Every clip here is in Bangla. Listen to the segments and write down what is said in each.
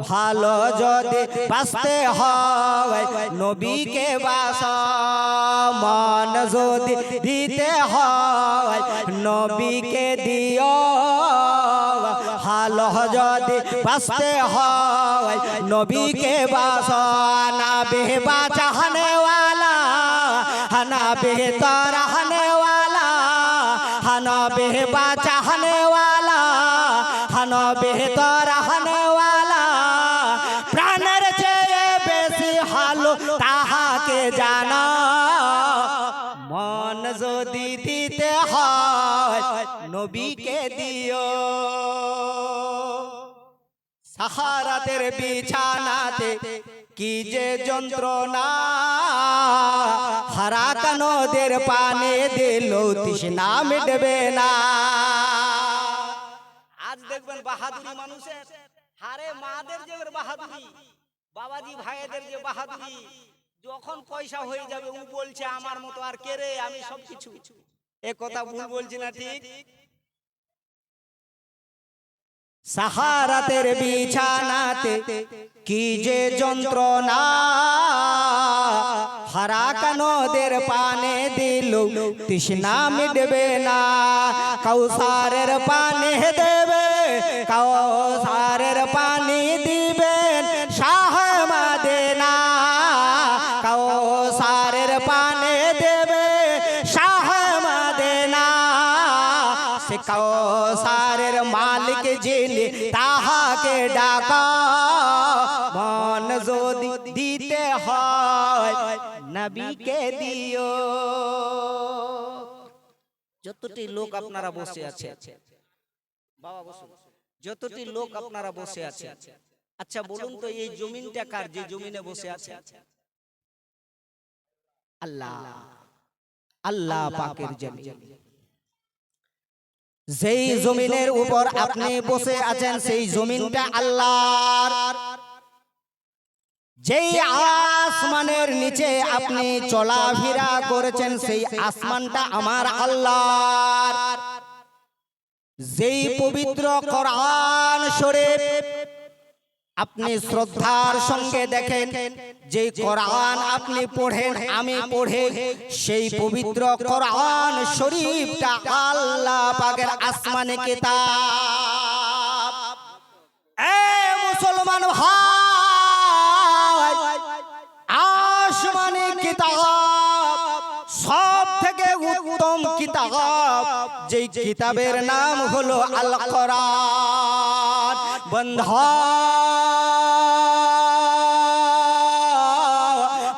ভালো যদি বাঁচতে হয় নবীকে বাসা, মন যদি দিতে হয় নবীকে দিও, ভালো যদি বাঁচতে হয় নবীকে বাসা। না বেবা চাহনে वाला ना बेहतर रहने वाला, ना बेबा चाहने वाला, ना बेहतर रहने वाला, प्राणर चेये बेसी हालो ताहाके जाना, मन যদি দিতে হয় নবীকে দিও। সাহারাতের বিছানাতে কি যে যন্ত্রণা, হারা কানদের পানে দিল তৃষ্ণা মিটবে না। আজ দেখবেন বাহাদুরি মানুষের, হারে মাদের যে বাহাদুরি, বাবাজি ভাইদের যে বাহাদুরি, যখন পয়সা হয়ে যাবে ও বলছে আমার মতো আর কে রে, আমি সবকিছু। এ কথা ভুল বলছি না ঠিক? সাহারাতের বিছানাতে কি যে যন্ত্রণা, হারা কানদের পানে দিল তৃষ্ণা মিটবে না। কাউসারের পানি দেবে, কাউসারের পানি দিবেন শাহ মদিনা, কাউসারের পানি দেবে শাহ মদিনা। সে কাউসারের মালিক যিনি তাহাকে ডাকা, মন যদি দিতে হয় নবীকে দিও। যতটি লোক আপনারা বসে আছে, বাবা বসুন, যতটি লোক আপনারা বসে আছে, আচ্ছা বলুন তো এই জমিনটা কার? যে জমিনে বসে আছে আল্লাহ, আল্লাহ পাকের জমিন। যেই জমিনের উপর আপনি বসে আছেন সেই জমিনটা আল্লাহর। যেই আসমানের নিচে আপনি চলাফেরা করেছেন সেই আসমানটা আমার আল্লাহর। যেই পবিত্র কোরআন শরীফ আপনি শ্রদ্ধার সঙ্গে দেখেন, যে কোরআন আপনি পড়েন আমি পড়ে, সেই পবিত্র কোরআন শরীফটা আল্লাহ পাকের আসমানে কিতাব। এ মুসলমান ভাই, আসমানে কিতাব সব থেকে উত্তম কিতাব, যেই কিতাবের নাম হলো আল কোরআন। বন্ধু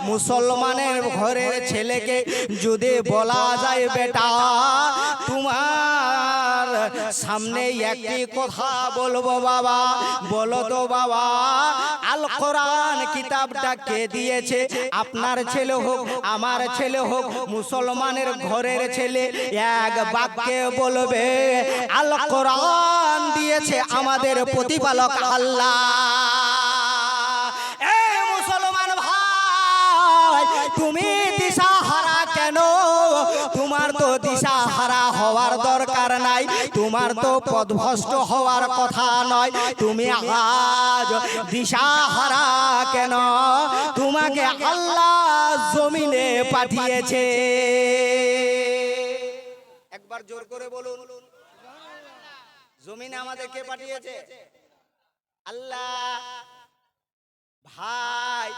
মুসলমানের ঘরের ছেলেকে যদি বলা যায় বেটা তোমার সামনে একটি কথা বলবো বাবা, বলো তো বাবা আল কোরআন কিতাবটা কে দিয়েছে? আপনার ছেলে হোক আমার ছেলে হোক, মুসলমানের ঘরের ছেলে এক বাক্যে বলবে আল কোরআন দিয়েছে আমাদের প্রতিপালক আল্লাহ। তুমি দিশাহারা কেন? তোমার তো দিশাহারা হওয়ার দরকার নাই, তোমার তো পথভ্রষ্ট হওয়ার কথা নয়। তুমি আজ দিশাহারা কেন? তোমাকে আল্লাহ জমিনে পাঠিয়েছে। একবার জোর করে বলুন, জমিনে আমাদের কে পাঠিয়েছে? আল্লাহ। ভাই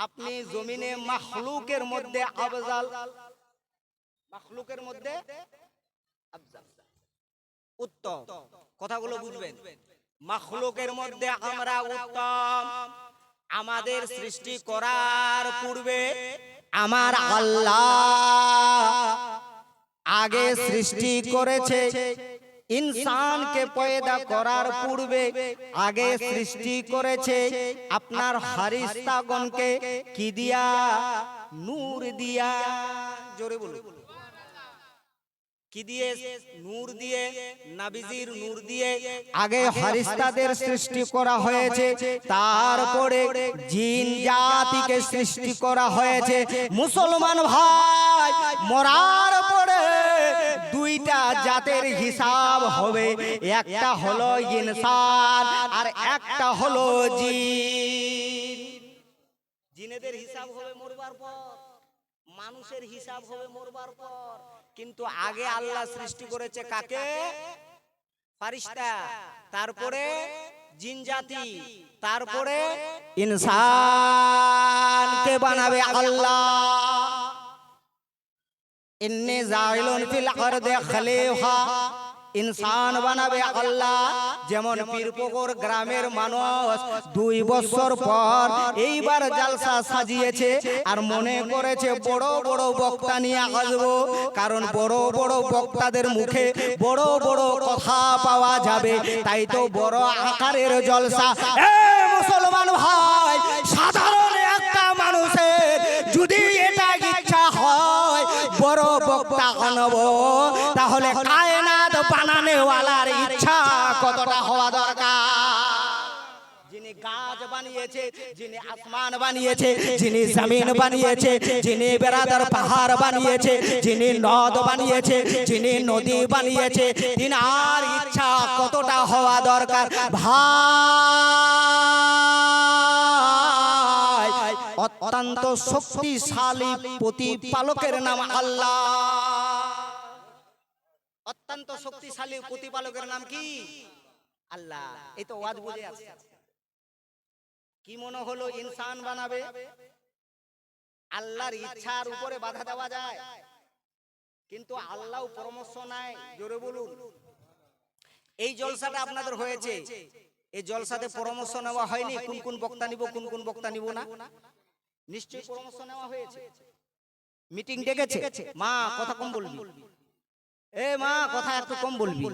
আপনি জমিনে মাখলুকের মধ্যে আফজাল, মাখলুকের মধ্যে আফজাল উত্তম, কথাগুলো বুঝবেন। মাখলুকের মধ্যে আমরা উত্তম। আমাদের সৃষ্টি করার পূর্বে আমার আল্লাহ আগে সৃষ্টি করেছে। ইনসানকে পয়দা করার পূর্বে আগে সৃষ্টি করেছে আপনার ফারিস্তাগণকে কি দিয়া? নূর দিয়া। জোরে বলুন, কি দিয়ে? নূর দিয়ে, নবীজির নূর দিয়ে আগে ফারিস্তাদের সৃষ্টি করা হয়েছে, তারপরে জিন জাতিকে সৃষ্টি করা হয়েছে। মুসলমান ভাই, মরার পরে দুইটা জাতের হিসাব হবে, একটা হলো ইনসান আর একটা হলো জিন। জিনেদের হিসাব হবে মরবার পর, মানুষের হিসাব হবে মরবার পর। কিন্তু আগে আল্লাহ সৃষ্টি করেছে কাকে? ফারিস্তা, তারপরে জিন জাতি, তারপরে ইনসানকে বানাবে আল্লাহ। ইন্নী জাইলুন ফিল আরদি খলিফা, ইনসান বানাবে আল্লাহ। যেমন পীরপুকুর গ্রামের মানুষ 2 বছর পর এইবার জালসা সাজিয়েছে আর মনে করেছে বড় বড় বক্তা নিয়ে আসবো, কারণ বড় বড় বক্তাদের মুখে বড় বড় কথা পাওয়া যাবে, তাই তো বড় আকারের জলসা। মুসলমান ভাই, সাধারণ একটা মানুষের যদি এটা ইচ্ছা হয় বড় বক্তা আনবো, তাহলে কায়নাত বানানেওয়ালার ইচ্ছা কতটা হওয়া দরকার? যিনি গাছ বানিয়েছে, যিনি আসমান বানিয়েছে, যিনি জমিন বানিয়েছে, যিনি বেরাদার পাহাড় বানিয়েছে, যিনি নদ বানিয়েছে, যিনি নদী বানিয়েছে, তিনার ইচ্ছা কতটা হওয়া দরকার? ভাই, অত্যন্ত শক্তিশালী প্রতিপালকের নাম আল্লাহ। অত্যন্ত শক্তিশালী প্রতিপালকের নাম কি? আল্লাহ। এই তো ওয়াজ বুঝে আছে। কি মনে হলো ইনসান বানাবে? আল্লাহর ইচ্ছার উপরে বাধা দেওয়া যায়, কিন্তু আল্লাহ পরামর্শ নাই। জোরে বলুন। এই জলসাটা আপনাদের হয়েছে, এই জলসাতে পরামর্শ নেওয়া হয়নি কোন কোন বক্তা নিব, কোন কোন বক্তা নিব না? নিশ্চয়ই পরামর্শ নেওয়া হয়েছে। মিটিং ডেকেছে, মা কথা কম বলবি, এ মা কথা একটু কম বলবি।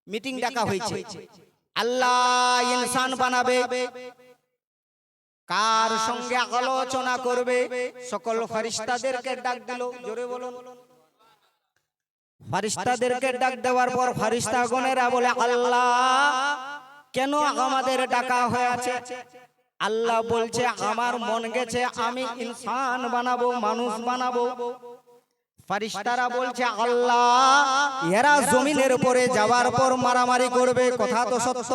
মিটিং ডাকা হয়েছে। আল্লাহ ইনসান বানাবে, কার সঙ্গে আলোচনা করবে? সকল ফেরেশতাদেরকে ডাক দিল। জোরে বলুন। ফেরেশতাদেরকে ডাক দেওয়ার পর ফেরেশতাগণেরা বলে, আল্লাহ কেন আমাদের ডাকা হয়েছে? আল্লাহ বলছে, আমার মন গেছে আমি ইনসান বানাবো, মানুষ বানাবো। ফেরেশতারা বলছে, আল্লাহ এরা জমিনের উপরে যাওয়ার পর মারামারি করবে, কথা তো সত্য।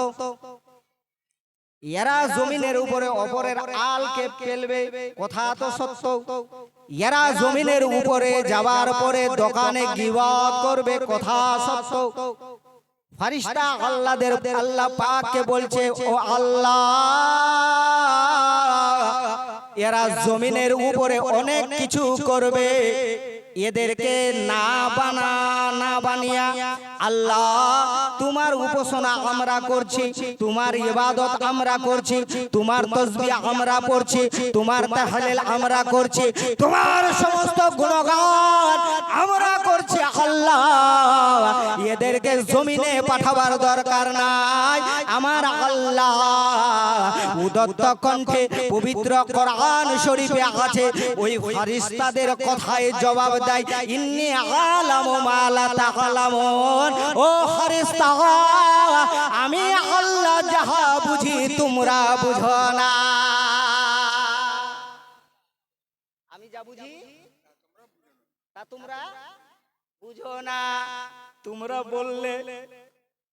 এরা জমিনের উপরে অপরের আলকে ফেলবে, কথা তো সত্য। এরা জমিনের উপরে যাওয়ার পরে দোকানে গীবত করবে, কথা সত্য। ফেরেশতা আল্লাহ পাককে বলছে, ও আল্লাহ এরা জমিনের উপরে অনেক কিছু করবে, এদেরকে না বানিয়া আল্লাহ তোমার উপাসনা আমরা করছি, তোমার ইবাদত আমরা করছি, তোমার তাসবিহ আমরা পড়ছি, তোমার তাহলিল আমরা করছি, তোমার সমস্ত গুণগান আমরা করছি। আল্লাহ এদেরকে জমিনে পাঠাবার দরকার নাই। আমার আল্লাহ উদত্ত কণ্ঠে পবিত্র কোরআন শরীফে আছে, ওই ফেরেশতাদের কথায় জবাব দেয়, ইন্নী আলামু মা লা তাআলামুন। ও ফেরেশতা, আমি আল্লাহ যাহা বুঝি তোমরা বুঝো না। আমি যা বুঝি তা তোমরা বুঝো না। তোমরা বললে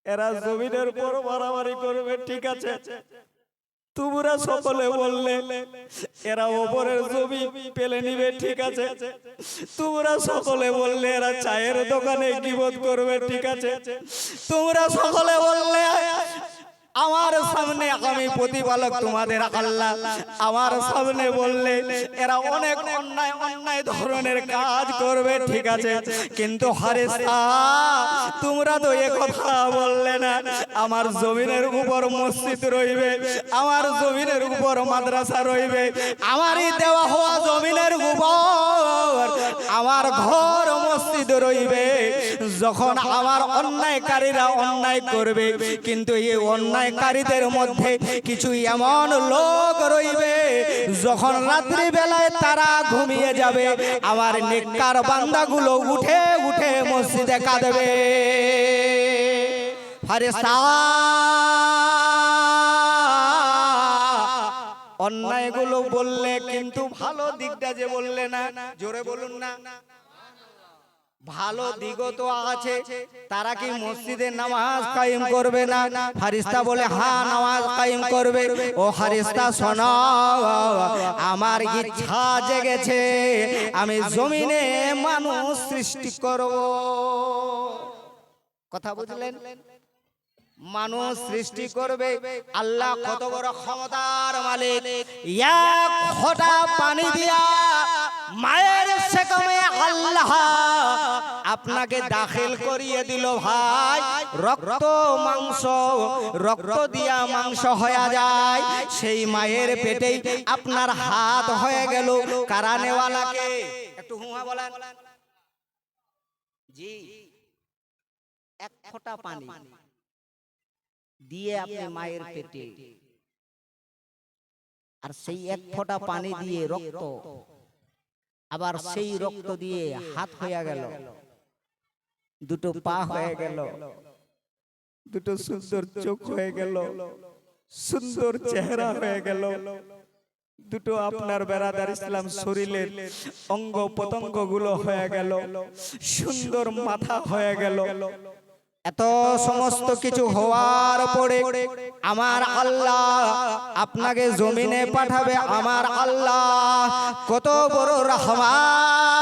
এরা জমিনের উপর মারামারি করবে, ঠিক আছে। তোমরা সকলে বললে এরা ওপরের জমি পেলে নিবে, ঠিক আছে। তোমরা সকলে বললে এরা চায়ের দোকানে গীবত করবে, ঠিক আছে। তোমরা সকলে বললে আমার সামনে আমি প্রতিপালক তোমাদের আল্লাহ, আমার সামনে বললে এরা অনেক অন্যায় ধরনের কাজ করবে, ঠিক আছে। কিন্তু ফেরেশতা তোমরা তো এ কথা বললে না, আমার জমিনের উপর মসজিদ রইবে, আমার জমিনের উপর মাদ্রাসা রইবে, আমারই দেওয়া হওয়া জমিনের উপর আমার ঘর মসজিদ রইবে। যখন আমার অন্যায়কারীরা অন্যায় করবে, কিন্তু এই অন্যায়কারীদের মধ্যে কিছু এমন লোক রইবে, যখন রাত্রি বেলায় তারা ঘুমিয়ে যাবে, আমার নেককার বান্দাগুলো উঠে উঠে মসজিদে কাঁদবে। ফেরেশতা অন্যায়গুলো বললে, কিন্তু ভালো দিকটা যে বললে না। জোরে বলুন না। ভালো দিকও তো আছে, তারা কি মসজিদে নামাজ কায়েম করবে না? ফারিস্তা বলে হ্যাঁ নামাজ কায়েম করবে। ও ফারিস্তা শোনো, আমার ইচ্ছা জেগেছে, আমি জমিনে মানুষ সৃষ্টি করব। কথা বুঝলেন? মানুষ সৃষ্টি করবে। আল্লাহ কত বড় ক্ষমতার মালিক। এক ফোঁটা পানি দিয়া মায়ের সেকমে আল্লাহ আপনাকে দাখিল করিয়ে দিল ভাই। রক্ত মাংস, রক্ত দিয়া মাংস হয়ে যায়। সেই মায়ের পেটেই আপনার হাত হয়ে গেল। কারানেওয়ালাকে একটু হুয়া বলেন। জি, এক ফোঁটা পানি দিয়ে আপনি মায়ের পেটে, আর সেই এক ফোঁটা পানি দিয়ে রক্ত, আবার সেই রক্ত দিয়ে হাত হয়ে গেল, দুটো পা হয়ে গেল, দুটো সুন্দর চোখ হয়ে গেল, সুন্দর চেহারা হয়ে গেল, দুটো আপনার বেরাদার ইসলাম শরীরের অঙ্গ প্রত্যঙ্গ গুলো হয়ে গেল, সুন্দর মাথা হয়ে গেল। এত সমস্ত কিছু হওয়ার পরে আমার আল্লাহ আপনাকে জমিনে পাঠাবে। আমার আল্লাহ কত বড় রহমান,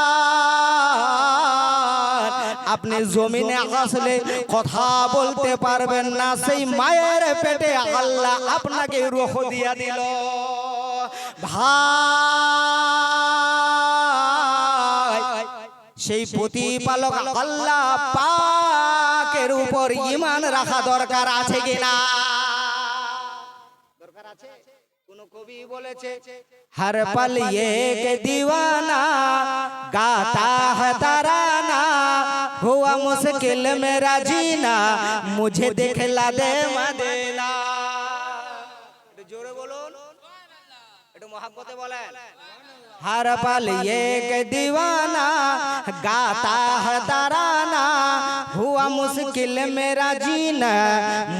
আপনি জমিনে আসলে কথা বলতে পারবেন না। সেই মায়ের পেটে আল্লাহ আপনাকে রূহ দিয়া দিল ভাই। সেই প্রতিপালক আল্লাহ পাকের উপর ঈমান রাখা দরকার আছে কিনা? দরকার আছে। কোন কবি বলেছে, হর পল এক दीवाना गाता है तराना, हुआ मुश्किल मेरा जीना, मुझे दिखला दे मदीना। একটু জোরে বলুন, একটু মহব্বতে বলেন। हर पल एक दीवाना गाता है तराना, हुआ मुश्किल मेरा जीना,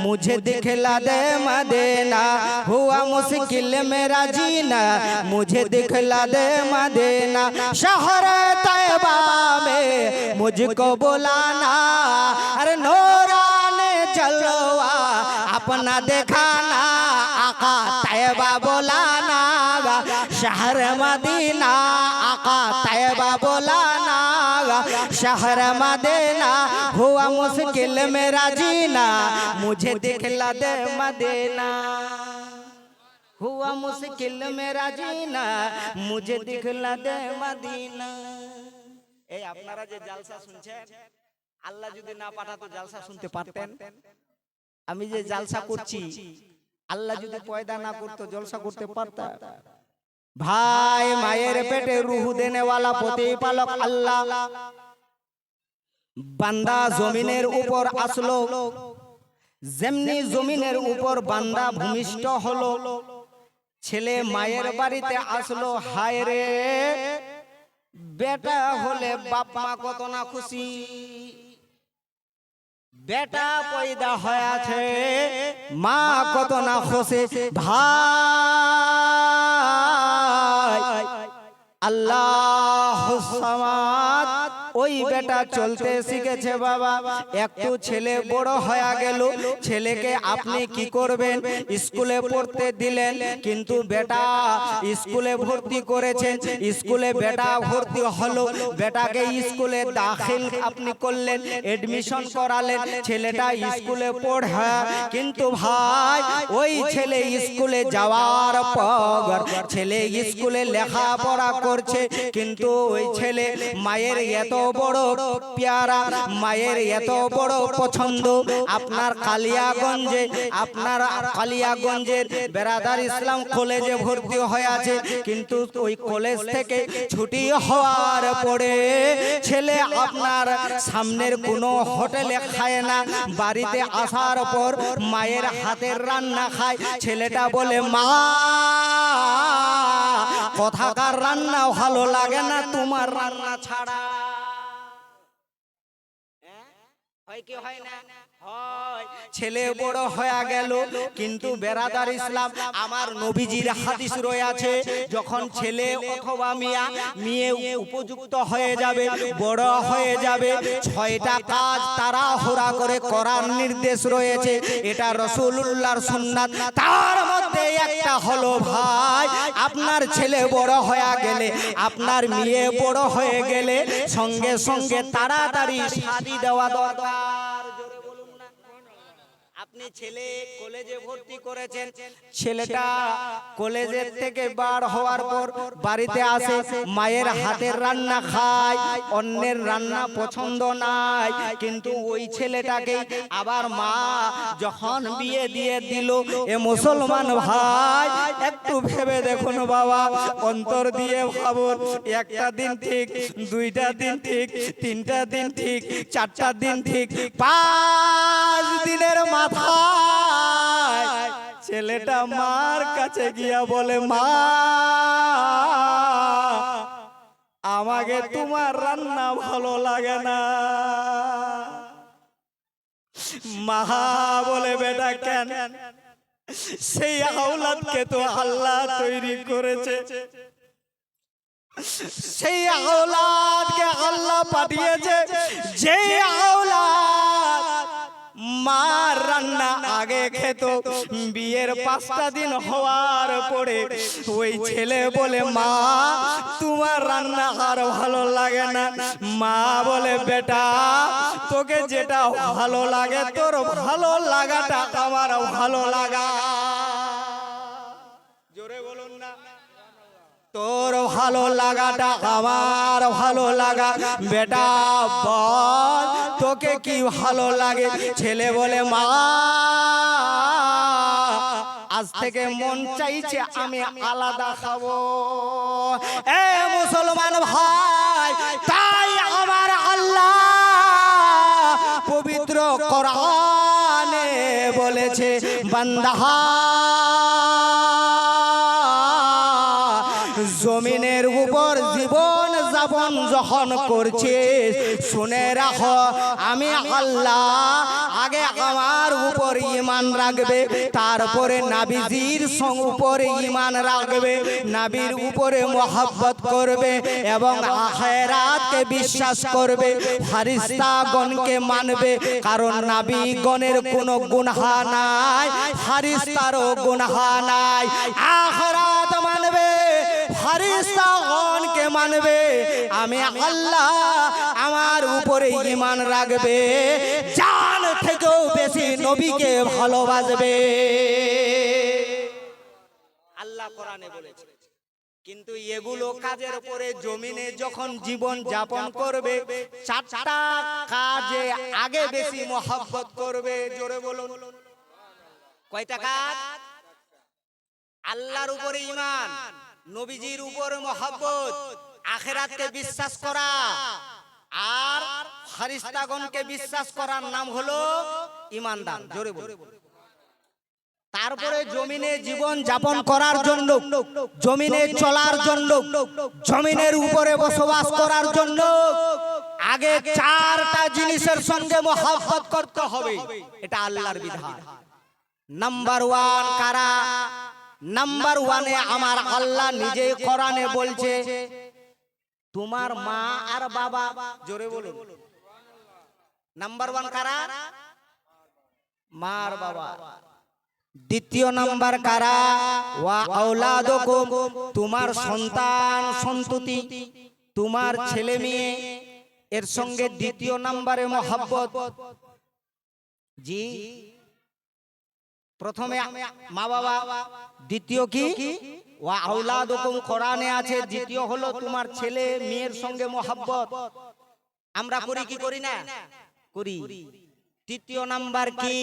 मुझे दिखला दे मदीना, हुआ मुश्किल मेरा जीना, मुझे दिखला दे मदीना। शहर तैयबा में मुझको बुलाना, अरे नूरानी जलवा अपना दिखाना, आका तैयबा बुलाना, शहर मदीना, आका तैयबा बुलाना, शहर मदीना, हुआ मुश्किल मेरा जीना, मुझे दिखला दे मदीना, हुआ मुश्किल मेरा जीना, मुझे दिखला दे मदीना। এই আপনারা যে জালসা শুনছেন, আল্লাহ যদি না পাঠাতো জালসা শুনতে পারতেন? আমি যে জালসা করছি, আল্লাহ যদি পয়দা না করতো জলসা করতে পারতাম? ভাই, মায়ের পেটে রূহ দেনে ওয়ালা প্রতিপালক আল্লাহ বান্দা জমিনের উপর আসলো। যেমনি জমিনের উপর বান্দা ভূমিষ্ঠ হলো, ছেলে মায়ের বাড়িতে আসলো। হায় রে, বেটা হলে বাপ মা কত না খুশি। বেটা পয়দা হয়েছে, মা কত না খুশি। ভাই, আল্লাহ সামাদ, ওই বেটা চলতে শিখেছে বাবা। একটু ছেলে বড় হয়ে গেল, ছেলেকে আপনি কি করবেন? স্কুলে পড়তে দিলেন, কিন্তু বেটা স্কুলে ভর্তি করেছেন। স্কুলে বেটা ভর্তি হলো, বেটাকে স্কুলে দাখিল আপনি করলেন, এডমিশন করালেন, ছেলেটা স্কুলে পড়ে। কিন্তু ভাই, ওই ছেলে স্কুলে যাওয়ার পর ছেলে স্কুলে লেখাপড়া করছে, কিন্তু ওই ছেলে মায়ের এত বড় পেয়ারা, মায়ের এত বড় পছন্দ। আপনার কালিয়াগঞ্জে, আপনার কালিয়াগঞ্জের বেরাদার ইসলাম কলেজে ভর্তি হয়ে আছে, কিন্তু ওই কলেজ থেকে ছুটি হওয়ার পরে ছেলে আপনার সামনের কোনো হোটেলে খায় না, বাড়িতে আসার পর মায়ের হাতের রান্না খায়। ছেলেটা বলে, মা কোথাকার রান্না ভালো লাগে না তোমার রান্না ছাড়া। হয় কি হয় না? হয়। ছেলে বড় হয়ে গেল, কিন্তু বেরাদার ইসলাম আমার নবীজির হাদিস রয়েছে, যখন ছেলে অথবা মেয়ে উপযুক্ত হয়ে যাবে, বড় হয়ে যাবে, 6টা কাজ তাড়াহুড়া করে করার নির্দেশ রয়েছে। এটা রাসূলুল্লাহর সুন্নাত। তার মধ্যে একটা হলো ভাই, আপনার ছেলে বড় হয়ে গেলে, আপনার মেয়ে বড় হয়ে গেলে সঙ্গে সঙ্গে তাড়াতাড়ি শাদী দেওয়া দরকার। জোরে বলুন না। আপনি ছেলে কলেজে ভর্তি করেছেন, ছেলেটা কলেজের থেকে বার হওয়ার পর বাড়িতে আসে, মায়ের হাতের রান্না খায়, অন্যের রান্না পছন্দ নাই, কিন্তু ওই ছেলেটাকে আবার মা যখন বিয়ে দিয়ে দিল, এ মুসলমান ভাই একটু ভেবে দেখুন বাবা, অন্তর দিয়ে ভাবুন, একটা দিন ঠিক, 2টা দিন ঠিক, 3টা দিন ঠিক, 4টা দিন ঠিক, 5 দিনের মাথায় ছেলেটা মার কাছে গিয়া বলে, মা আমাকে তোমার রান্না ভালো লাগে না। মা বলে, বেটা কেন? সেই আওলাদকে তো আল্লাহ তৈরি করেছে, সেই আওলাদকে আল্লাহ পাঠিয়েছে, যে আওলাদ মার রান্না আগে খেত, বিয়ের 5টা দিন হওয়ার পরে ওই ছেলে বলে, মা তোমার রান্না আর ভালো লাগে না। মা বলে, বেটা তোকে যেটা ভালো লাগে, তোর ভালো লাগাটা আমার ভালো লাগা। জোরে বলুন না। তোর ভালো লাগাটা আমার ভালো লাগা। বেটা বল তোকে কি ভালো লাগে? ছেলে বলে, মা আজ থেকে মন চাইছে আমি আলাদা খাবো। এ মুসলমান ভাই, তাই আমার আল্লাহ পবিত্র কোরআনে বলেছে, বান্দা জমিনের উপর জীবন যাপন যখন করছিস, শুনে রাখো আমি আল্লাহ আগে আমার উপর ঈমান রাখবে, তারপরে নবীজির উপরে ঈমান রাখবে, নবীর উপরে মহব্বত করবে এবং আখিরাতকে বিশ্বাস করবে, ফেরেশতাগণকে মানবে, কারণ নবীগণের কোনো গুনাহ নাই, ফেরেশতারও গুনাহ নাই। আখিরাত মানবে, ফেরেশতাগণকে মানবে, আমি আল্লাহ আমার উপরে ঈমান রাখবে, জান থেকেও বেশি নবীকে ভালোবাসবে। আল্লাহ কোরআনে বলেছে। কিন্তু এগুলো কাজের পরে জমিনে যখন জীবন যাপন করবে, 4টা কাজে আগে বেশি মহব্বত করবে। জোরে বলুন। কয়টা কাজ? আল্লাহর উপরে ঈমান, নবীজির উপরে মহব্বত, আখিরাতকে বিশ্বাস করা, আর ফেরেশতাগণকে বিশ্বাস করার নাম হলো ঈমানদার। জোরে বলুন। তারপরে জমিনে জীবন যাপন করার জন্য, জমিনে চলার জন্য, জমিনের উপরে বসবাস করার জন্য আগে 4টা জিনিসের সঙ্গে মহব্বত করতে হবে। এটা আল্লাহর বিধান। নাম্বার 1 কারা? নাম্বার 1-এ আমার আল্লাহ নিজে কোরআনে বলছে, তোমার মা আর বাবা। জোরে বলুন। নাম্বার 1 কারা? মা আর বাবা। দ্বিতীয় নাম্বার কারা? ওয়া আওলাদুকুম, তোমার সন্তান সন্ততি, তোমার ছেলে মেয়ে, এর সঙ্গে দ্বিতীয় নাম্বারে মহব্বত। জি, প্রথমে মা বাবা, দ্বিতীয় কি? ওয়া আওলাদুকুম কোরআনে আছে, দ্বিতীয় হলো তোমার ছেলে মেয়ের সঙ্গে মহব্বত। আমরা করি কি করি না? করি। তৃতীয় নাম্বার কি?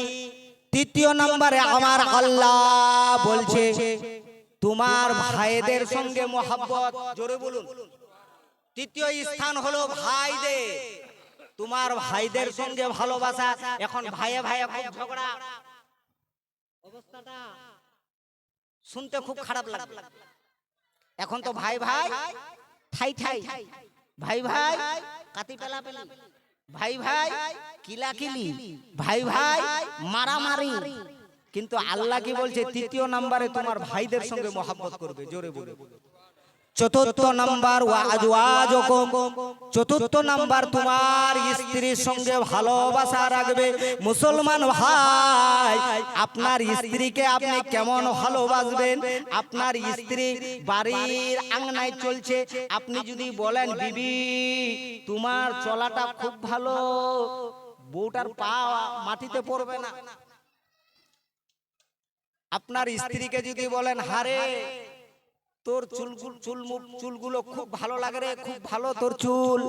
তৃতীয় নম্বরে আমার আল্লাহ বলছে, তোমার ভাইদের সঙ্গে মহব্বত। জোরে বলুন। তৃতীয় স্থান হলো ভাইদের, তোমার ভাইদের সঙ্গে ভালোবাসা। এখন ভাইয়ে ভাইয়ে খুব ঝগড়া, অবস্থাটা শুনতে খুব খারাপ লাগে। এখন তো ভাই ভাই ঠাই ঠাই, ভাই ভাই কাতি পেলা পেলি, ভাই ভাই কিলাকিলি, ভাই ভাই মারামারি। কিন্তু আল্লাহ কি বলছে? তৃতীয় নম্বরে তোমার ভাইদের সঙ্গে মহব্বত করবে। জোরে বলে। চতুর্থ নাম্বার ওয়াজওয়াজুকুম, চতুর্থ নাম্বার তোমার স্ত্রীর সঙ্গে ভালোবাসা রাখবে। মুসলমান ভাই, আপনার স্ত্রীকে আপনি কেমন ভালোবাসবেন? আপনার স্ত্রী বাড়ির আঙ্গনায় চলছে, আপনি যদি বলেন বিবি তোমার চলাটা খুব ভালো, বউটার পা মাটিতে পড়বে না। আপনার স্ত্রীকে যদি বলেন হারে তোর চুলগুলো খুব ভালো লাগে রে, খুব ভালো তোর চুল,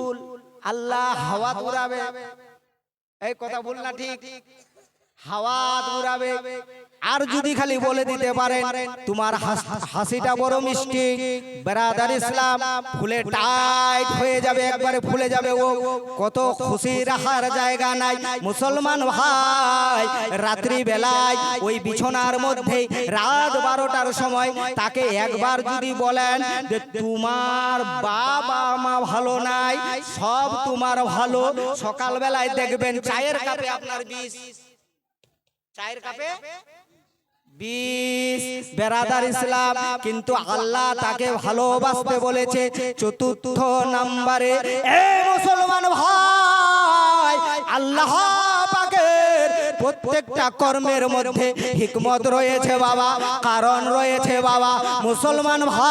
আল্লাহ হাওয়া উড়াবে। এই কথা বল না ঠিক? হাওয়া উড়াবে। আর যদি খালি বলে দিতে পারেন তোমার হাসিটা বড় মিষ্টি, ব্রাদার ইসলাম ফুলে টাইট হয়ে যাবে, একবারে ফুলে যাবে, ও কত খুশি রাখার জায়গা নাই। মুসলমান ভাই, রাত্রি বেলায় ওই বিছানার মধ্যে রাত 12টার সময় তাকে একবার যদি বলেন যে তোমার বাবা মা ভালো নাই, সব তোমার ভালো, সকাল বেলায় দেখবেন চায়ের কাপে আপনার বিষ, চায়ের কাপে বিষ। বেরাদার ইসলাম, কিন্তু আল্লাহ তাকে ভালোবাসতে বলেছে চতুর্থ নম্বরে। এ মুসলমান ভাই, আল্লাহ পাকের প্রত্যেকটা কর্মের মধ্যে হিকমত রয়েছে বাবা, কারণ রয়েছে বাবা। মুসলমান ভাই,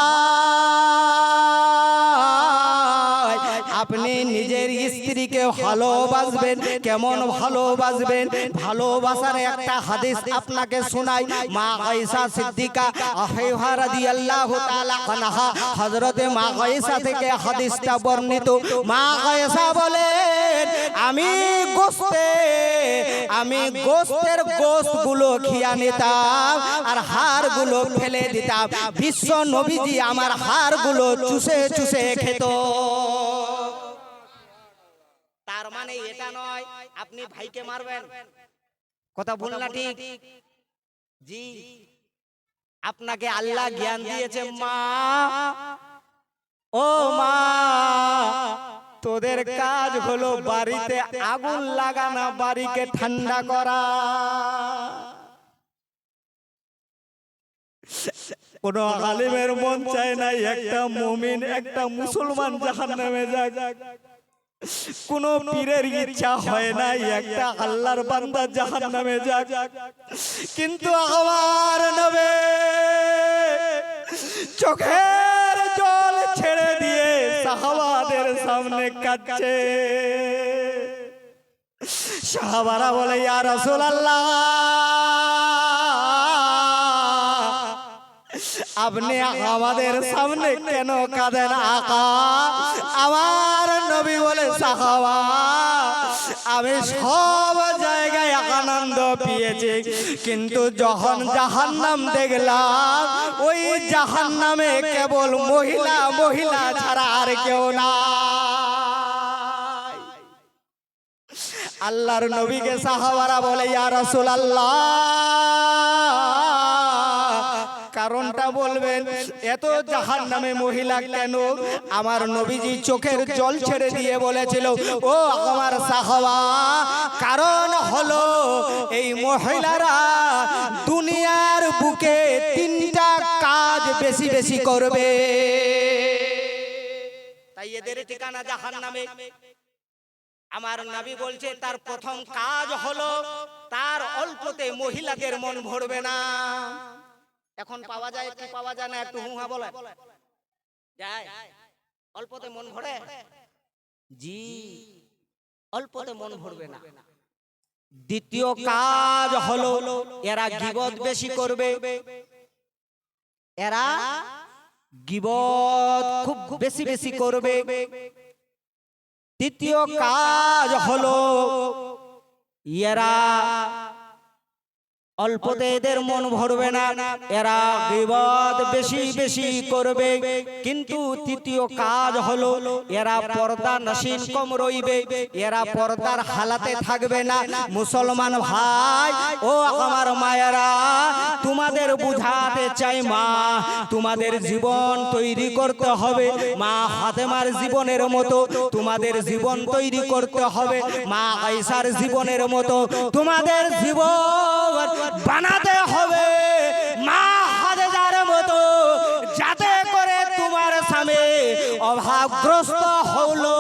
আপনি নিজের স্ত্রীকে ভালোবাসবেন, কেমন ভালোবাসবেন? ভালোবাসার একটা হাদিস আপনাকে শোনাই। মা আয়েশা সিদ্দিকা রাদিয়াল্লাহু তাআলা আনহা, হযরতে মা আয়েশা থেকে হাদিসটা বর্ণিত। মা আয়েশা বলেন, আমি গোশতের গোশতগুলো খেয়ে নিতাম আর হাড়গুলো ফেলে দিতাম। বিশ্ব নবীজি আমার হাড়গুলো চুষে চুষে খেত। তার মানে এটা নয় আপনি ভাইকে মারবেন। কথা বল না ঠিক? জি, আপনাকে আল্লাহ জ্ঞান দিয়েছে মা, ও মা, তোদের কাজ হলো বাড়িতে আগুন লাগানো, বাড়িকে ঠান্ডা করা। কোন আলিমের মন চায় না একটা মুমিন, একটা মুসলমান জাহান্নামে যাক। কোন পীরের ইচ্ছা হয় না একটা আল্লাহর বান্দা জাহান্নামে যাক। কিন্তু আমার নবী চোখের জল ছেড়ে দিয়ে সাহাবাদের সামনে কাঁদছে। সাহাবারা বলে, ইয়া রাসূলুল্লাহ, আপনি আমাদের সামনে কেন কাঁদেন আকা? আমার নবী বলে, সাহাবা, আমি সব জায়গায় আনন্দ পেয়েছি, কিন্তু যখন জাহান্নাম দেখলাম, ওই জাহান্নামে কেবল মহিলা মহিলা ছাড়া আর কেউ না। আল্লাহর নবীকে সাহাবারা বলে, ইয়া রাসূলুল্লাহ, কারণটা বলবেন, এত জাহান্নামে মহিলা কেন? আমার নবীজি চোখের জল ছেড়ে দিয়ে বলেছিল, ও আমার সাহাবা, কারণ হলো এই মহিলারা দুনিয়ার বুকে 3টা কাজ বেশি বেশি করবে, তাই এদের ঠিকানা জাহান্নামে। আমার নবী বলছে তার প্রথম কাজ হলো তার অল্পতে মহিলাদের মন ভরবে না। এখন পাওয়া যায় কি পাওয়া যায় না? একটু হুহা বলে যায়। অল্পতে মন ভরে? জি, অল্পতে মন ভরবে না। দ্বিতীয় কাজ হলো এরা গীবত বেশি করবে, এরা গীবত খুব বেশি বেশি করবে। তৃতীয় কাজ হলো এরা অল্পতে এদের মন ভরবে না, এরা গীবত বেশি বেশি করবে। কিন্তু তৃতীয় কাজ হলো এরা পর্দা নশীন কম রইবে, এরা পর্দার হালাতে থাকবে না। মুসলমান ভাই ও আমার মায়েরা, তোমাদের বুঝাতে চাই মা, তোমাদের জীবন তৈরি করতে হবে মা ফাতেমার জীবনের মতো, তোমাদের জীবন তৈরি করতে হবে মা আয়েশার জীবনের মতো, তোমাদের জীবন বানাতে হবে মা হাজেজার মতো, যাতে করে তোমার স্বামী অভাবগ্রস্ত হলো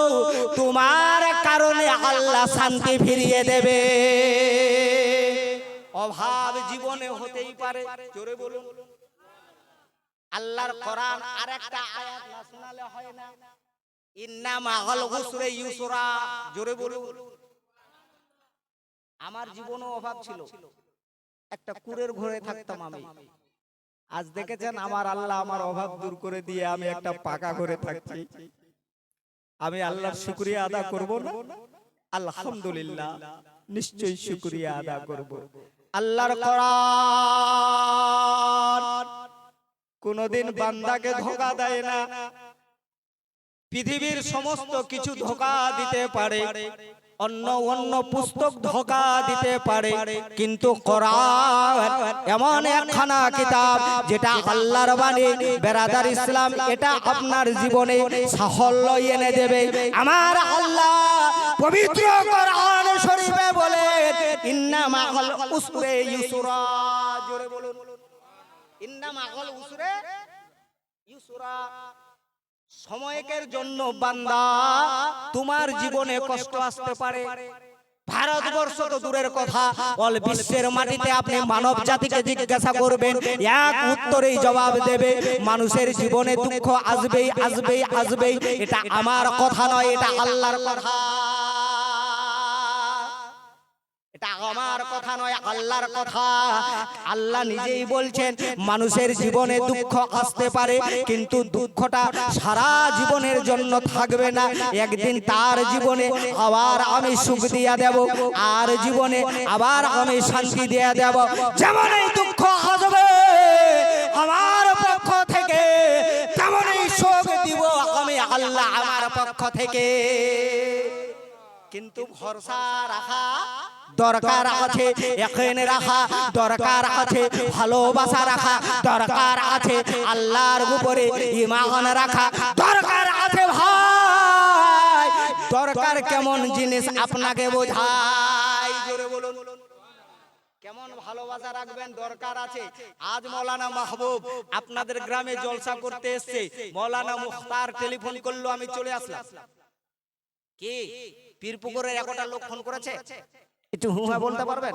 তোমার কারণে আল্লাহ শান্তি ফিরিয়ে দেবে। অভাব জীবনে হতেই পারে, জোরে বলুন। আল্লাহর কোরআন আরেকটা আয়াত না শোনালে হয় না, ইন্না মাআল উসরি ইউসরা, জোরে বলুন। আমার জীবনে অভাব ছিল, একটা কুড়ের ঘরে থাকতাম আমি। আজ দেখেছেন আমার আল্লাহ আমার অভাব দূর করে দিয়ে আমি একটা পাকা ঘরে থাকছি। আমি আল্লাহর শুকরিয়া আদা করব না? আলহামদুলিল্লাহ, নিশ্চয়ই শুকরিয়া আদা করব। আল্লাহর কোরআন কোনদিন বান্দাকে ধোঁকা দেয় না। পৃথিবীর সমস্ত কিছু ধোঁকা দিতে পারে, অন্য অন্য পুস্তক ধোঁকা দিতে পারে, কিন্তু কোরআন এমন একখানা কিতাব যেটা আল্লাহর বাণী। বেরাদার ইসলাম, এটা আপনার জীবনে সাফল্য এনে দেবে। আমার আল্লাহ পবিত্র কোরআন শরীফে বলেন, ইন্না মাআল উসরি ইউসরা, জোরে বলুন, ইন্না মাআল উসরি ইউসরা। সময়ের জন্য বান্দা তোমার জীবনে কষ্ট আসতে পারে। ভারতবর্ষ তো দূরের কথা, অল বিশ্বের মাটিতে আপনি মানব জাতিকে জিজ্ঞাসা করবেন, এক উত্তরেই জবাব দেবে, মানুষের জীবনে দুঃখ আসবেই আসবেই আসবেই। এটা আমার কথা নয়, এটা আল্লাহর কথা। এটা আমার কথা নয়, আল্লাহর কথা। আল্লাহ নিজেই বলছেন মানুষের জীবনে দুঃখ আসতে পারে, কিন্তু দুঃখটা সারা জীবনের জন্য থাকবে না। একদিন তার জীবনে আবার আমি সুখ দিয়া দেব, আর জীবনে আবার আমি শান্তি দিয়া দেব। যেমন এই দুঃখ আসবে আমার পক্ষ থেকে, তেমনই সুখ দিব আমি আল্লাহ আমার পক্ষ থেকে। কিন্তু ভরসা রাখা দরকার আছে, ইয়াকিন রাখা দরকার আছে, ভালোবাসা রাখা দরকার আছে, আল্লাহর উপরে ঈমান রাখা দরকার আছে। ভাই দরকার কেমন জিনিস আপনাকে বোঝাই, জোরে বলুন। কেমন ভালোবাসা রাখবেন দরকার আছে। আজ মৌলানা মাহবুব আপনাদের গ্রামে জলসা করতে এসেছে, মৌলানা মুখতার টেলিফোন করলো, আমি চলে আসলাম। কি পীরপুকুরের একটা লোক ফোন করেছে, একটু হুমা বলতে পারবেন?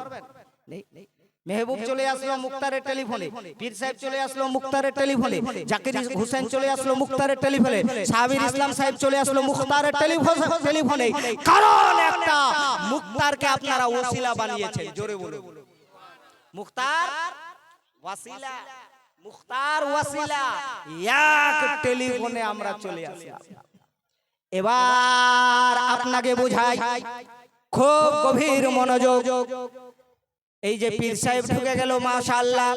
মেহবুব চলে আসলো মুক্তারের টেলিফোনে, পীর সাহেব চলে আসলো মুক্তারের টেলিফোনে, জাকির হোসেন চলে আসলো মুক্তারের টেলিফোনে, সাবির ইসলাম সাহেব চলে আসলো মুক্তারের টেলিফোনে। কারণ একটা, মুক্তারকে আপনারা ওসিলা বানিয়েছেন, জোরে বলুন। মুক্তার ওয়াসিলা, মুক্তার ওয়াসিলা, এক টেলিফোনে আমরা চলে আসলাম। এবার আপনাকে বোঝাই, খুব গভীর মনোযোগ। এই যে পীর সাহেব ঢুকে গেল, মাশাআল্লাহ,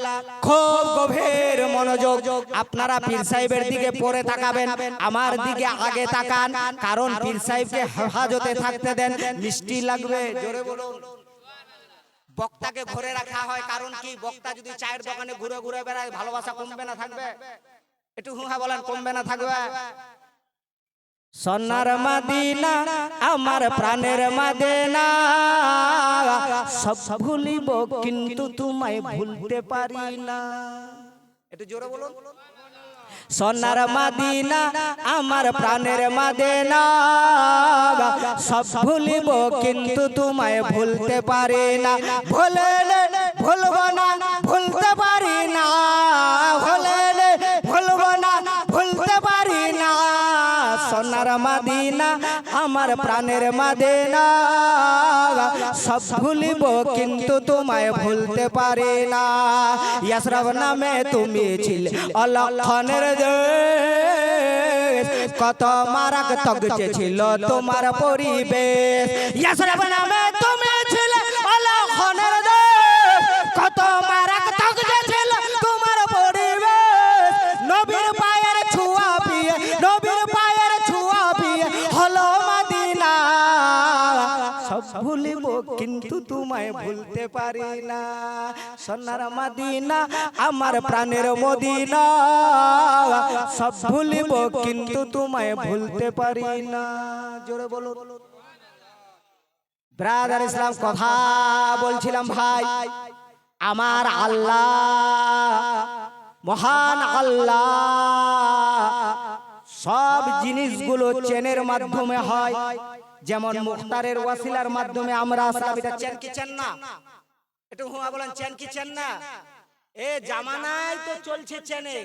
খুব গভীর মনোযোগ। আপনারা পীর সাহেবের দিকে পরে তাকাবেন, আমার দিকে আগে তাকান, কারণ পীর সাহেবকে হেফাজতে থাকতে দেন। মিষ্টি লাগবে, জোরে বলুন। বক্তাকে ঘরে রাখা হয় কারণ কি? বক্তা যদি চায়ের দোকানে ঘুরে ঘুরে বেড়ায়, ভালোবাসা কমবে না থাকবে? একটু হুহা বলেন, কমবে না থাকবে? সোনার মদিনা আমার প্রাণের মদিনা, সব ভুলিব কিন্তু তোমায় ভুলতে পারি না। একটু জোরে বলুন। সোনার মদিনা আমার প্রাণের মদিনা, সব ভুলিব কিন্তু তোমায় ভুলতে পারি না। ভুললে ভুলব না, ভুলতে পারি না, ভুললে ভুলব না, ভুলতে পারি না। সোনার মদিনা আমার প্রাণের মদিনা, সব ভুলিব কিন্তু তোমায় ভুলতে পারি না। ইয়াসরাব নামে তুমি ছিলে অলক্ষণের দেশ, কত মারাত্মক যে ছিল তোমার পরিবেশ। ইয়াসরাব নামে তুমি ছিলে অলক্ষণের দেশ, কত মারাত্মক যে ছিল তোমার পরিবেশ, নবীর পায়ের ছোঁয়া পিয়ে, নবীর পায়ের ছোঁয়া পিয়ে হলো মদিনা। সব ভুলিব কিন্তু তোমায় ভুলতে পারি না, সোনার মদিনা আমার প্রাণের মদিনা। সব ভুলিব কিন্তু তোমায় ভুলতে পারি না। জোরে বলুন। ব্রাদার ইসলাম, কথা বলছিলাম ভাই, আমার আল্লাহ, মহান আল্লাহ, সব জিনিসগুলো চেনের মাধ্যমে হয়। যেমন মুখতারের ওয়াসিলার মাধ্যমে আমরা আসলাম। এটা চেন কি চেন না? একটু হুয়া বলেন, চেন কি চেন না? এ জামানায় তো চলছে চেনে।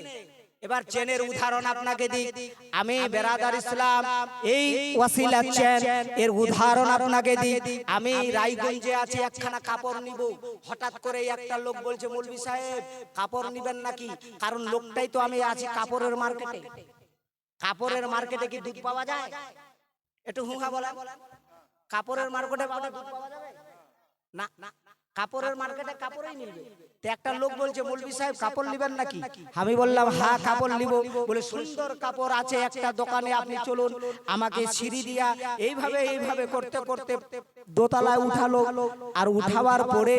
এবার চেনের উদাহরণ আপনাকে দিই আমি, বেরাদার ইসলাম, এই ওয়াসিলা চেন এর উদাহরণ আপনাকে দিই আমি। রায়গঞ্জে আছি, একখানা কাপড় নিব, হঠাৎ করে একটা লোক বলছে, মৌলভী সাহেব কাপড় নিবেন নাকি? কারণ লোকটাই তো আমি আছি কাপড়ের মার্কেটে। কাপড়ের মার্কেটে কি দুধ পাওয়া যায়? একটু হুহা বলা। কাপড়ের মার্কেটে দুধ পাওয়া যাবে না? কাপড়ের মার্কেটে কাপড়ই নিবে। তো একটা লোক বলছে, মৌলভী সাহেব কাপড় নিবেন নাকি? আমি বললাম হ্যাঁ কাপড় নিব। বলে সুন্দর কাপড় আছে একটা দোকানে, আপনি চলুন। আমাকে সিঁড়ি দিয়া এইভাবে এইভাবে করতে করতে দোতলায় উঠালো। আর উঠাবার পরে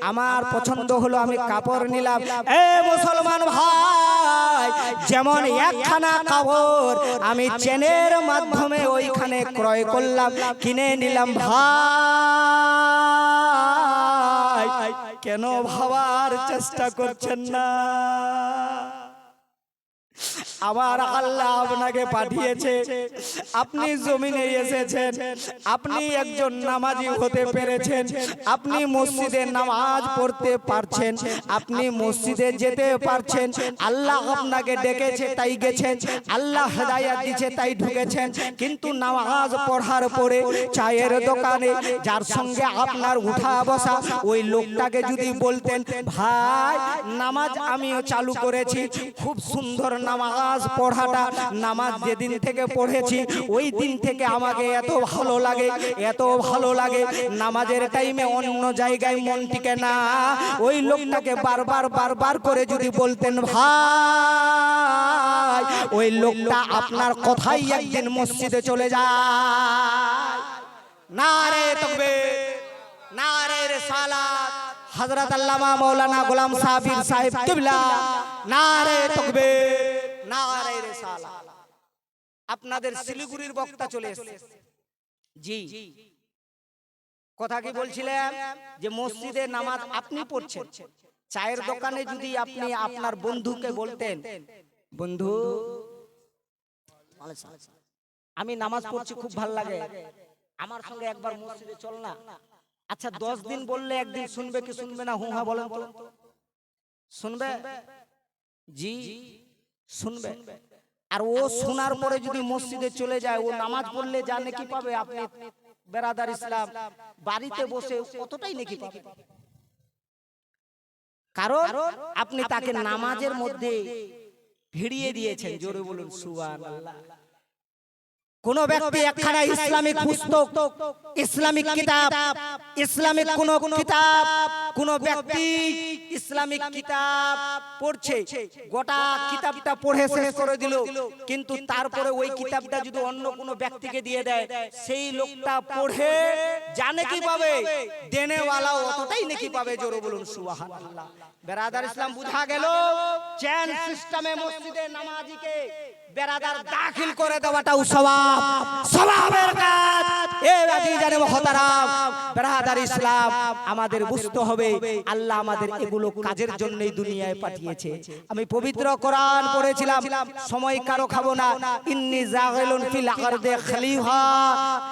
আমার পছন্দ হলো, আমি কাপড় নিলাম। এ মুসলমান ভাই, যেমন একখানা কাপড় আমি চেনের মাধ্যমে ওইখানে ক্রয় করলাম, কিনে নিলাম। ভাই কেন ভাবার চেষ্টা করছেন না? আমার আল্লাহ আপনাকে পাঠিয়েছে, আপনি জমিনে এসেছেন, আপনি একজন নামাজি হতে পেরেছেন, আপনি মসজিদে নামাজ পড়তে পারছেন, আপনি মসজিদে যেতে পারছেন। আল্লাহ আপনাকে ডেকেছে তাই গেছেন, আল্লাহ হেদায়েত দিয়েছে তাই ঢুকেছেন। কিন্তু নামাজ পড়ার পরে চায়ের দোকানে যার সঙ্গে আপনার উঠা বসা, ওই লোকটাকে যদি বলতেন, ভাই নামাজ আমিও চালু করেছি, খুব সুন্দর নামাজ পড়াটা, নামাজ যেদিন থেকে পড়েছি ওই দিন থেকে আমাকে এত ভালো লাগে, এত ভালো লাগে, নামাজের টাইমে অন্য জায়গায় মন টিকে না। ওই লোকটাকে বারবার বারবার করে যদি বলতেন, ভাই ওই লোকটা আপনার কথাই একদিন মসজিদে চলে যায়। নারে তাকবীর, নারে রিসালাত, হযরত আল্লামা মাওলানা গোলাম সাবির সাহেব কিবলা, নারে তাকবীর, নারে রিসালাত। আপনাদের শিলিগুড়ির বক্তা চলে এসেছে। জি, কথা কি বলছিলাম যে মসজিদে নামাজ আপনি পড়ছেন, চায়ের দোকানে যদি আপনি আপনার বন্ধুকে বলতেন, বন্ধু আমি নামাজ পড়ছি, খুব ভালো লাগে, আমার সঙ্গে একবার মসজিদে চল না। আচ্ছা 10 দিন বললে একদিন শুনবে কি শুনবে না? হুঁ হ্যাঁ বলেন তো। শুনবে? জি শুনবে। আর ও শোনার পরে যদি মসজিদে চলে যায়, ও নামাজ পড়লে যা নেকি পাবে, আপনি বেরাদার ইসলাম বাড়িতে বসে কতটাই নেকি পাবে। কারণ আপনি তাকে নামাজের মধ্যে ভিড়িয়ে দিয়েছেন। জোরে বলুন সুবহানাল্লাহ। কোন ব্যক্তি একখানা ইসলামিক পুস্তক, ইসলামিক কিতাব, ইসলামিক কোন কিতাব, কোন ব্যক্তি ইসলামিক কিতাব পড়ছে, গোটা কিতাবটা পড়ে শেষ করে দিল, কিন্তু তারপরে ওই কিতাবটা যদি অন্য কোন ব্যক্তিকে দিয়ে দেয়, সেই লোকটা পড়ে জানে কি পাবে, দেনেওয়ালাও অতটাই নাকি পাবে। জোরে বলুন সুবহানাল্লাহ। বেরাদার ইসলাম, বুঝা গেল চেন সিস্টেমে মসজিদে নামাজিকে বেরাদার দাখিল করে দেওয়াটাও সওয়াব, সওয়াবের কাজ। এ আজিজানে মুহতারাম বেরাদার ইসলাম, আমাদের বুঝতে হবে আল্লাহ আমাদের এগুলো কাজের জন্যই দুনিয়ায় পাঠিয়েছে। আমি পবিত্র কোরআন পড়েছিলাম, সময় কারো খাবো না। ইন্নী জাগিলুন ফিল আরদি খলিফা,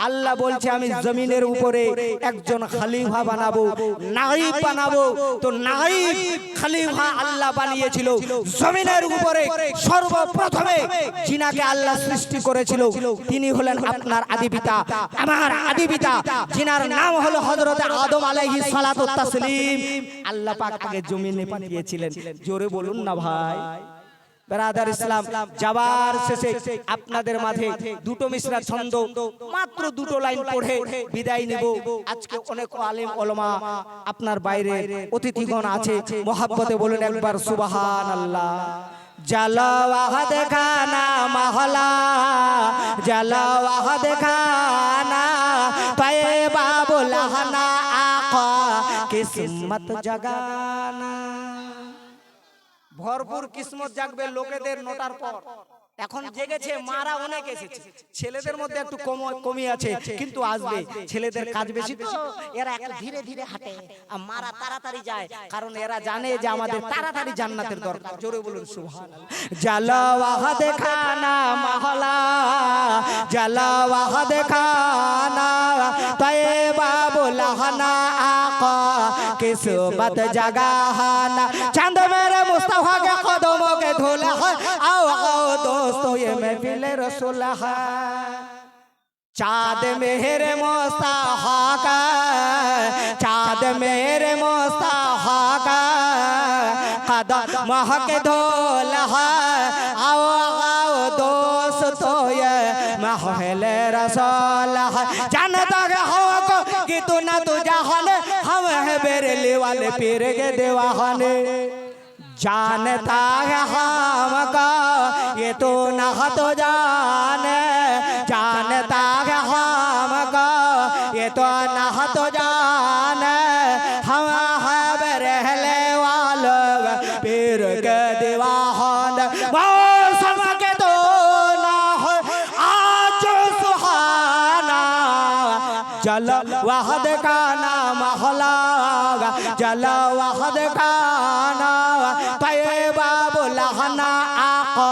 আল্লাহ বলছে আমি জমিনের উপরে একজন খলিফা বানাবো, নায়েব বানাবো। তো নায়েব খলিফা আল্লাহ বানিয়েছিল জমিনের উপরে। সর্বপ্রথমে যিনাকে আল্লাহ সৃষ্টি করেছিল তিনি হলেন আপনার আদি পিতা, আমার আদি পিতা, যিনার নাম হলো হযরত আদম আলাইহিস সালাতু ওয়াত তাসলিম। আল্লাহ পাক আগে জমিনে পাঠিয়েছিলেন। জোরে বলুন না ভাই। ব্রাদার ইসলাম যাবার শেষে আপনাদের মাঝে দুটো মিসরা ছন্দ মাত্র দুটো লাইন পড়ে বিদায় নিব। আজকে অনেক আলেম ওলামা আপনার বাইরে অতিথিগণ আছে, মোহাব্বতে বলেন একবার সুবহানাল্লাহ। जलवा दिखाना महला जलवा दिखाना तैयबा बुलाना आका किस्मत जगाना। ভরপুর কিসমত জাগবে লোকেদের নোটার পর। এখন জেগেছে, মারা অনেক এসেছে, ছেলেদের মধ্যে একটু কমি আছে, কিন্তু আসবে। ছেলেদের কাজ বেশি তো এরা একটু ধীরে ধীরে হাঁটে, আর মারা তাড়াতাড়ি যায়, কারণ এরা জানে যে আমাদের তাড়াতাড়ি জান্নাতের দরকার। জোরে বলুন সুবহানাল্লাহ। জালাওয়া দেখানা মহলা জালাওয়া দেখানা তয়বা বুলানা आका किस्मत जगाना। चांद मेरे मुस्तफा के कदमों के धूला है, आओ आओ दोस्तों ये महफिल रसूल है। चाँद मेरे मुस्तफा का चाँद मेरे मुस्तफा का कदमों के धूला है, आओ आओ दोस्तों ये महफिल रसूल है। जानता हो कि तू ना तू जहान हम है बेरली वाले पीर के दीवाने। जानता है हमका ये तो ना तो जाने, जानता है हमका ये तो ना तो जाने। हम है बेरली वाले पीर के दीवाने। मौसम के तो ना हो आज सुहाना, जल वहद का नाम हला जल वहद का नाम तैयबा बुलाना आका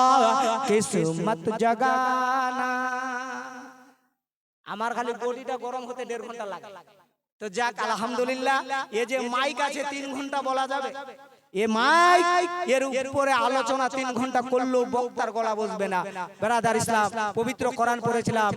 किस्मत जगाना। আমার খালি বডিটা গরম হতে 1.5 ঘন্টা লাগে। তো যাক আলহামদুলিল্লাহ, এই যে মাইক আছে 3 ঘন্টা বলা যাবে, এ মাইক এর উপরে আলোচনা 3 ঘন্টা করলেও বক্তার গলা বসবে না। ব্রাদার ইসলাম পবিত্র কোরআন পড়েছিলাম,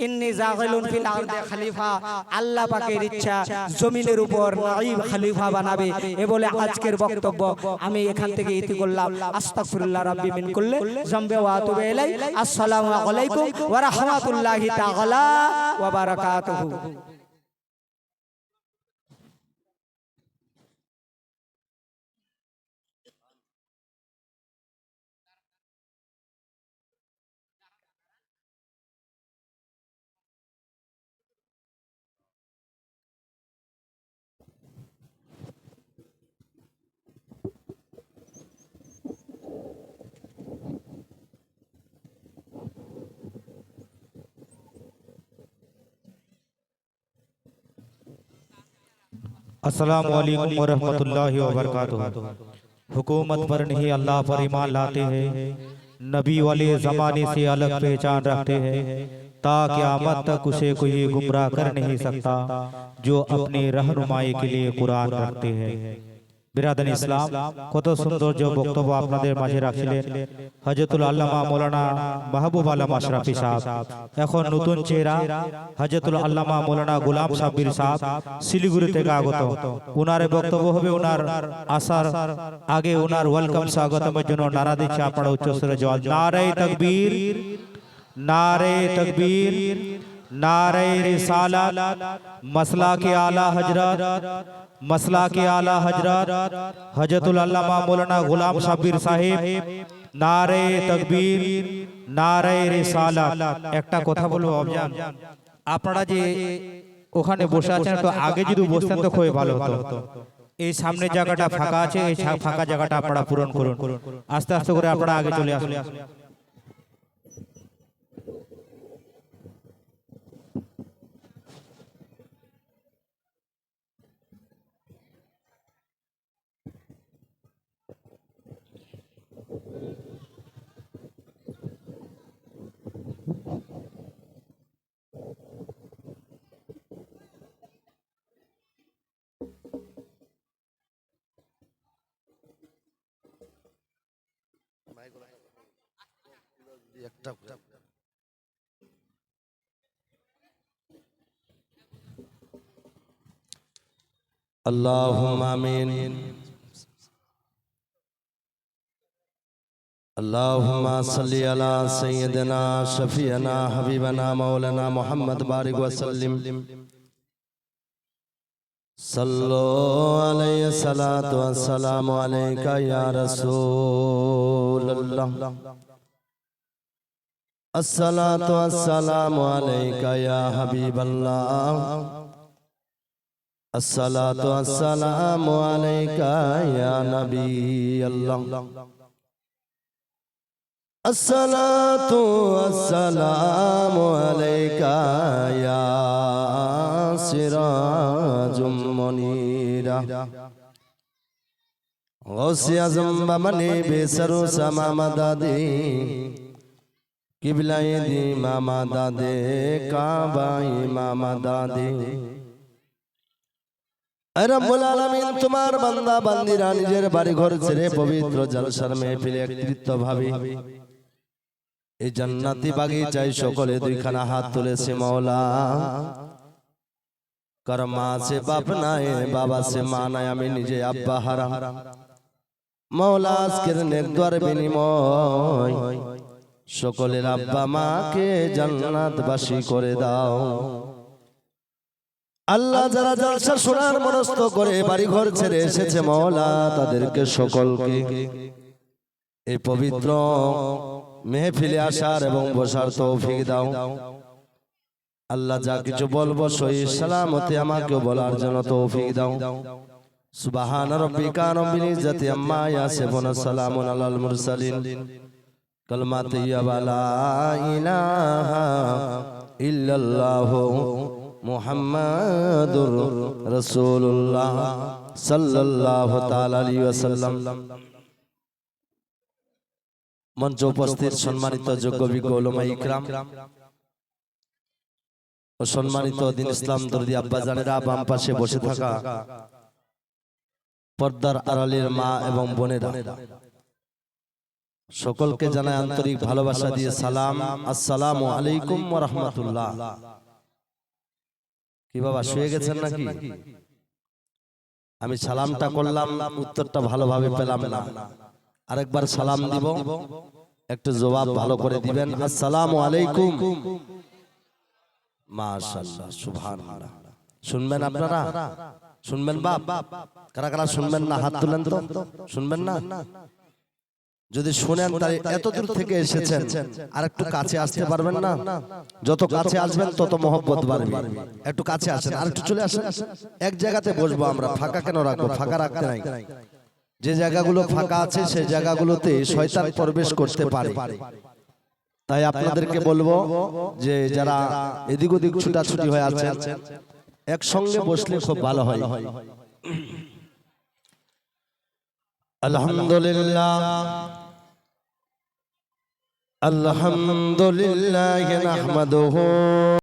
ইন্নী জাগিলুন ফিল আরদি খলিফা, আল্লাহ পাকের ইচ্ছা জমিনের উপর নাইব খলিফা বানাবে। এ বলে আজকের বক্তব্য আমি এখান থেকে ইতি করলাম। আস্তাগফিরুল্লাহ রাব্বি মিন কুল্লি যামবি ওয়া আতুবু ইলাই। আসসালামু আলাইকুম ওয়া রাহমাতুল্লাহি তাআলা ওয়া বারাকাতুহু। अस्सलामु अलैकुम वरहमतुल्लाहि वबरकातुहू। हुकूमत पर नहीं अल्लाह पर ईमान लाते हैं, नबी वाले ज़माने से अलग पहचान रखते हैं, ता क़यामत तक उसे कोई गुमराह कर नहीं सकता जो अपने रहनुमाई के लिए कुरान रखते हैं। बिरादर इस्लाम কত সুন্দর যে বক্তব্য আপনাদের মাঝে রাখছিলেন হযরতুল আল্লামা মাওলানা মাহবুব আলম আশরাফি সাহেব। এখন নতুন চেহারা হযরতুল আল্লামা মাওলানা গোলাম সাব্বির সাহেব শিলিগুড়ি থেকে আগত। ওনার বক্তব্য হবে, ওনার আসার আগে ওনার ওয়েলকাম স্বাগতমের জন্য নারা দিচ্ছে আপনারা উচ্চস্বরে জওয়াব। নারে তাকবীর, नारे तकबीर, नारे रिसालत, मसला के आला हजरत, मसला के आला हजरत हजरतुल अल्लामा मौलाना गुलाम साबिर साहेब। नारे तकबीर, नारे रिसालत। একটা কথা বলবো আবজান, আপনারা যে ওখানে বসে আছেন তো আগে যদি বসতেন তো খুবই ভালো হতো। এই সামনে জায়গাটা ফাঁকা আছে, এই ফাঁকা জায়গাটা আপনারা পূরণ করুন। আস্তে আস্তে করে আপনারা আগে চলে আসুন। अल्लाहुम्मा आमीन। اللهم صل على سيدنا شفيعنا حبيبنا مولانا محمد بارك وسلم صلوا عليه الصلاة والسلام عليك يا رسول الله الصلاة والسلام عليك يا حبيب الله الصلاة والسلام عليك يا نبي الله الصلاة والسلام عليك يا سراج منيرا غوث اعظم بمنی بسرو سما مددی কিবলাই দি মামা দাদে কাবাই মামা দাদে রব্বুল আলামিন তোমার বান্দা বান্দিরা নিজের বাড়ি ঘর ছেড়ে পবিত্র জলসার মেহফিলে একত্রিত ভাবে এই জান্নাতি বাগিচায় সকলে দুইখানা হাত তুলেছে মাওলা কার মা সে বাপ নাই বাবা সে মা নাই আমি নিজে আব্বা হারা মাওলা আজকের নেকদুয়ার বিনিময় সকলের আব্বা মাকে জান্নাতবাসী করে দাও আল্লাহ যারা জলসা শোনার মনস্থ করে বাড়ি ঘর ছেড়ে এসেছে মাওলা তাদেরকে সকলকে এই পবিত্র মেহফিলে আসার এবং বসার তৌফিক দাও আল্লাহ যা কিছু বলবো সহি সালামতে আমাকে বলার জন্য তৌফিক দাও সুবহান রাব্বিকা রাব্বিল ইজ্জাতি আম্মা ইয়াসিফুন সালামুন আলাল মুরসালিন কালমাত ইয়া লা ইলাহা ইল্লাল্লাহ মুহাম্মাদুর রাসূলুল্লাহ সাল্লাল্লাহু তাআলা আলাইহি ওয়াসাল্লাম মঞ্চ উপস্থিত সম্মানিত যোগ্য বিজ্ঞ উলামা ইকরাম ও সম্মানিত দ্বীন ইসলাম দরদি আব্বা জানেরা বাম পাশে বসে থাকা পর্দার আড়ালের মা এবং বোনেরা সকলকে জানাই আন্তরিক ভালোবাসা দিয়ে সালাম আসসালামু আলাইকুম ওয়া রাহমাতুল্লাহ কি বাবা শুয়ে গেছেন নাকি আমি সালামটা করলাম উত্তরটা ভালোভাবে পেলাম না আরেকবার সালাম দিব একটু জবাব ভালো করে দিবেন আসসালামু আলাইকুম মাশাআল্লাহ সুবহানাল্লাহ শুনবেন আপনারা শুনবেন বাপ কারা কারা শুনবেন না হাত তুলেন তো শুনবেন না যদি শুনেন তাহলে এত দূর থেকে এসেছেন আর একটু কাছে আসতে পারবেন না যত কাছে আসবেন তত মহব্বত বাড়বে একটু কাছে আসেন আর একটু চলে আসেন এক জায়গাতে বসবো আমরা ফাঁকা কেন রাখবো ফাঁকা রাখতে নাই যে জায়গাগুলো ফাঁকা আছে সেই জায়গাগুলোতে শয়তান প্রবেশ করতে পারে তাই আপনাদেরকে বলবো যে যারা এদিক ওদিক ছুটাছুটি হয়ে আছেন একসঙ্গে বসলে খুব ভালো হয় আলহামদুলিল্লাহ আলহামদুলিল্লাহ নাহমাদুহু